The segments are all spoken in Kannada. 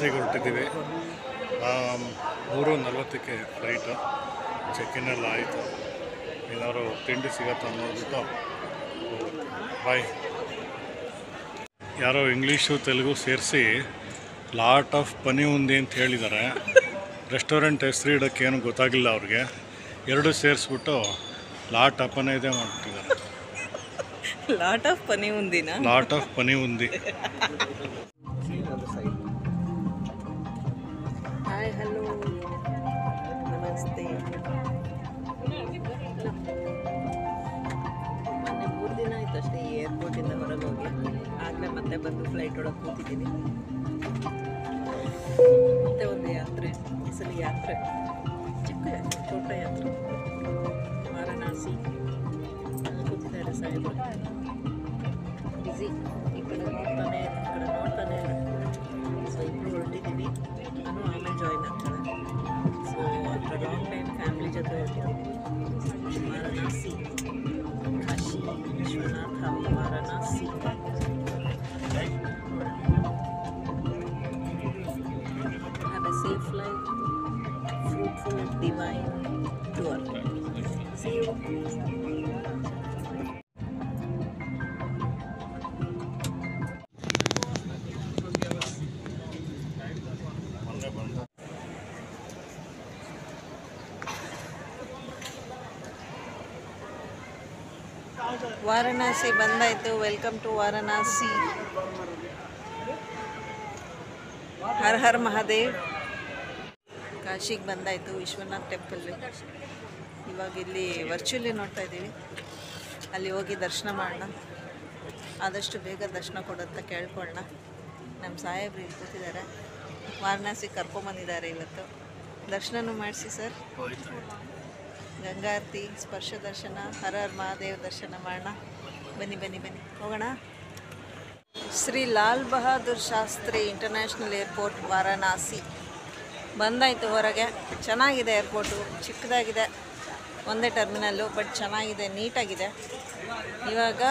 ವಾರಣಾಸಿಗೆ ಹೊರಟಿದ್ದೀವಿ. 3:40ಕ್ಕೆ ಫ್ಲೈಟು. ಚೆಕ್ಇನ್ ಎಲ್ಲ ಆಯಿತು. ಏನಾದ್ರು ತಿಂಡಿ ಸಿಗತ್ತಾ ನೋಡಿಬಿಟ್ಟು ಬಾಯ್. ಯಾರೋ ಇಂಗ್ಲೀಷು ತೆಲುಗು ಸೇರಿಸಿ ಲಾಟ್ ಆಫ್ ಪನಿ ಉಂದಿ ಅಂತ ಹೇಳಿದ್ದಾರೆ. ರೆಸ್ಟೋರೆಂಟ್ ಹೆಸರು ಇಡೋಕ್ಕೆ ಏನು ಗೊತ್ತಾಗಿಲ್ಲ ಅವ್ರಿಗೆ. ಎರಡು ಸೇರಿಸ್ಬಿಟ್ಟು ಲಾಟ್ ಅಪನೆ ಇದೆ ಮಾಡ್ಬಿಟ್ಟಿದ್ದಾರೆ. ಲಾಟ್ ಆಫ್ ಪನಿ ಉಂದಿನ ಲಾಟ್ ಆಫ್ ಪನಿ ಉಂದಿ. ಹಾಯ್, ಹಲೋ, ನಮಸ್ತೆ. ಮೊನ್ನೆ 3 ದಿನ ಆಯ್ತು ಅಷ್ಟೇ ಈ ಏರ್ಪೋರ್ಟಿಂದ ಹೊರಗೆ ಹೋಗಿ. ಆಗಲೇ ಮತ್ತೆ ಬಂದು ಫ್ಲೈಟ್ ಒಳಗೆ ಕೂತಿದ್ದೀನಿ. ಮತ್ತೆ ಒಂದು ಯಾತ್ರೆ, ಈ ಸಲ ಯಾತ್ರೆ ಚಿಕ್ಕ ಯಾತ್ರೆ, ಚೋಟ ಯಾತ್ರೆ. ವಾರಣಾಸಿ ಕೂತಿದ್ದಾರೆ ಸಾಹೇಬರು. ಬಿಸಿ, ಈ ಕಡೆ ನೋಡ್ತಾನೆ ಸೊ ಇಬ್ಬರು ಹೊರಟಿದ್ದೀವಿ. ನಾನು ಆಮೇಲೆ ಜಾಯಿನ್ ಆಗ್ತಾನೆ. So after long time family ಜೊತೆ ಹೊರಟಿದ್ದೀವಿ. Varanasi, Kashi Vishwanatha, Varanasi. Have a safe flight, fruitful, divine tour. See you. Varanasi ಬಂದಾಯಿತು. Welcome to Varanasi. ಹರ್ ಹರ್ ಮಹಾದೇವ್. ಕಾಶಿಗೆ ಬಂದಾಯಿತು, ವಿಶ್ವನಾಥ್ ಟೆಂಪಲ್. ಇವಾಗ ಇಲ್ಲಿ ವರ್ಚುವಲಿ ನೋಡ್ತಾ ಇದ್ದೀವಿ. ಅಲ್ಲಿ ಹೋಗಿ ದರ್ಶನ ಮಾಡೋಣ. ಆದಷ್ಟು ಬೇಗ ದರ್ಶನ ಕೊಡುತ್ತಾ ಕೇಳ್ಕೊಳ್ಳೋಣ. ನಮ್ಮ ಸಾಹೇಬ್ರು ಇಲ್ಲಿ ಕೂತಿದ್ದಾರೆ. ವಾರಣಾಸಿಗೆ ಕರ್ಕೊಂಬಂದಿದ್ದಾರೆ ಇವತ್ತು. ದರ್ಶನನೂ ಮಾಡಿಸಿ ಸರ್. ಗಂಗಾರತಿ, ಸ್ಪರ್ಶ ದರ್ಶನ, ಹರ ಹರ್ ಮಹಾದೇವ್ ದರ್ಶನ ಮಾಡೋಣ. ಬನ್ನಿ ಬನ್ನಿ ಬನ್ನಿ ಹೋಗೋಣ. ಶ್ರೀ ಲಾಲ್ ಬಹದ್ದೂರ್ ಶಾಸ್ತ್ರಿ ಇಂಟರ್ನ್ಯಾಷನಲ್ ಏರ್ಪೋರ್ಟ್ ವಾರಣಾಸಿ ಬಂದಾಯಿತು ಹೊರಗೆ. ಚೆನ್ನಾಗಿದೆ ಏರ್ಪೋರ್ಟು, ಚಿಕ್ಕದಾಗಿದೆ, ಒಂದೇ ಟರ್ಮಿನಲ್ಲು, ಬಟ್ ಚೆನ್ನಾಗಿದೆ, ನೀಟಾಗಿದೆ. ಇವಾಗ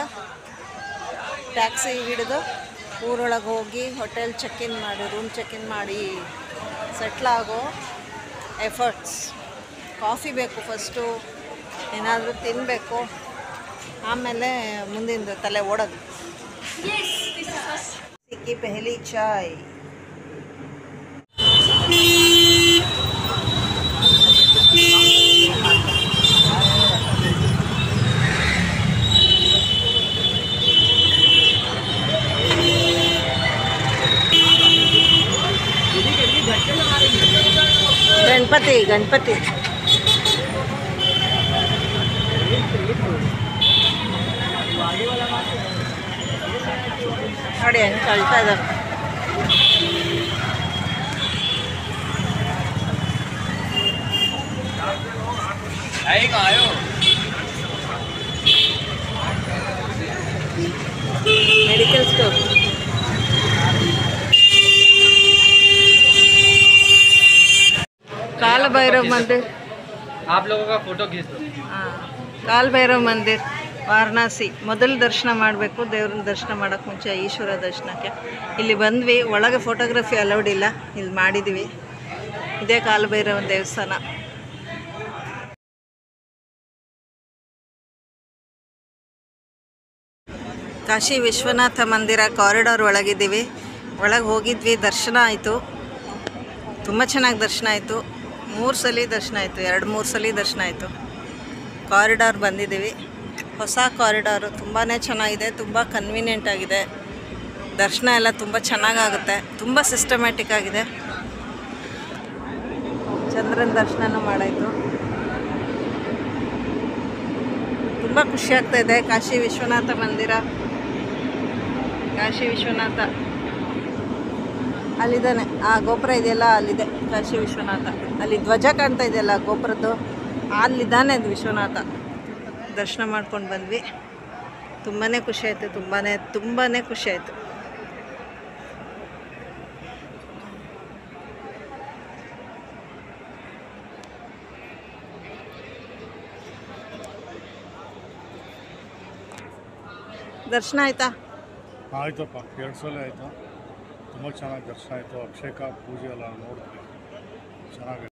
ಟ್ಯಾಕ್ಸಿ ಹಿಡಿದು ಊರೊಳಗೆ ಹೋಗಿ ಹೋಟೆಲ್ ಚೆಕ್ಇನ್ ಮಾಡಿ, ರೂಮ್ ಚೆಕ್ಇನ್ ಮಾಡಿ ಸೆಟ್ಲಾಗೋ ಎಫರ್ಟ್ಸ್. ಕಾಫಿ ಬೇಕು ಫಸ್ಟು, ಏನಾದರೂ ತಿನ್ನಬೇಕು, ಆಮೇಲೆ ಮುಂದಿಂದು ತಲೆ ಓಡೋದು. ಸಿಕ್ಕಿ ಪೆಹಲಿ ಚಾಯ್. ಗಣಪತಿ ಗಣಪತಿ ನೋಡಿ ಹೆಂಗೆ ಕಳ್ತಾ ಇದ್ದಾರೆ. Medical store. काल भैरव मंदिर. आप लोगों का फोटो खींच दो. ಕಾಲ್ ಭೈರವ ಮಂದಿರ್ ವಾರಣಾಸಿ. ಮೊದಲು ದರ್ಶನ ಮಾಡಬೇಕು, ದೇವ್ರನ್ನ ದರ್ಶನ ಮಾಡೋಕ್ಕೆ ಮುಂಚೆ ಈಶ್ವರ ದರ್ಶನಕ್ಕೆ ಇಲ್ಲಿ ಬಂದ್ವಿ. ಒಳಗೆ ಫೋಟೋಗ್ರಫಿ ಅಲೌಡ್ ಇಲ್ಲ, ಇಲ್ಲಿ ಮಾಡಿದ್ವಿ. ಇದೇ ಕಾಲ್ ಭೈರವ ದೇವಸ್ಥಾನ. ಕಾಶಿ ವಿಶ್ವನಾಥ ಮಂದಿರ ಕಾರಿಡಾರ್ ಒಳಗಿದ್ದೀವಿ. ಒಳಗೆ ಹೋಗಿದ್ವಿ, ದರ್ಶನ ಆಯಿತು, ತುಂಬ ಚೆನ್ನಾಗಿ ದರ್ಶನ ಆಯಿತು. 3 ಸಲ ದರ್ಶನ ಆಯಿತು, 2-3 ಸಲ ದರ್ಶನ ಆಯಿತು. ಕಾರಿಡಾರ್ ಬಂದಿದ್ದೀವಿ. ಹೊಸ ಕಾರಿಡಾರು ತುಂಬಾ ಚೆನ್ನಾಗಿದೆ, ತುಂಬ ಕನ್ವೀನಿಯೆಂಟ್ ಆಗಿದೆ. ದರ್ಶನ ಎಲ್ಲ ತುಂಬ ಚೆನ್ನಾಗಾಗುತ್ತೆ, ತುಂಬ ಸಿಸ್ಟಮ್ಯಾಟಿಕ್ ಆಗಿದೆ. ಚಂದ್ರನ ದರ್ಶನನೂ ಮಾಡಾಯಿತು. ತುಂಬ ಖುಷಿ ಆಗ್ತಾಯಿದೆ. ಕಾಶಿ ವಿಶ್ವನಾಥ ಮಂದಿರ, ಕಾಶಿ ವಿಶ್ವನಾಥ ಅಲ್ಲಿದ್ದಾನೆ. ಆ ಗೋಪುರ ಇದೆಯಲ್ಲ, ಅಲ್ಲಿದೆ ಕಾಶಿ ವಿಶ್ವನಾಥ. ಅಲ್ಲಿ ಧ್ವಜ ಕಾಣ್ತಾ ಇದೆಯಲ್ಲ ಗೋಪುರದ್ದು, ಅಲ್ಲಿದ್ದಾನೆ ಅದು ವಿಶ್ವನಾಥ. ದರ್ಶನ ಮಾಡ್ಕೊಂಡು ಬಂದ್ವಿ. ತುಂಬಾ ಖುಷಿ ಆಯಿತು, ತುಂಬಾ ಖುಷಿ ಆಯಿತು. ದರ್ಶನ ಆಯ್ತಾ? ಆಯ್ತಪ್ಪ, 2 ಸಲ ಆಯಿತು. ತುಂಬ ಚೆನ್ನಾಗಿ ದರ್ಶನ ಆಯಿತು. ಅಭಿಷೇಕ ಪೂಜೆ ಎಲ್ಲ ನೋಡಿದ್ವಿ, ಚೆನ್ನಾಗಿ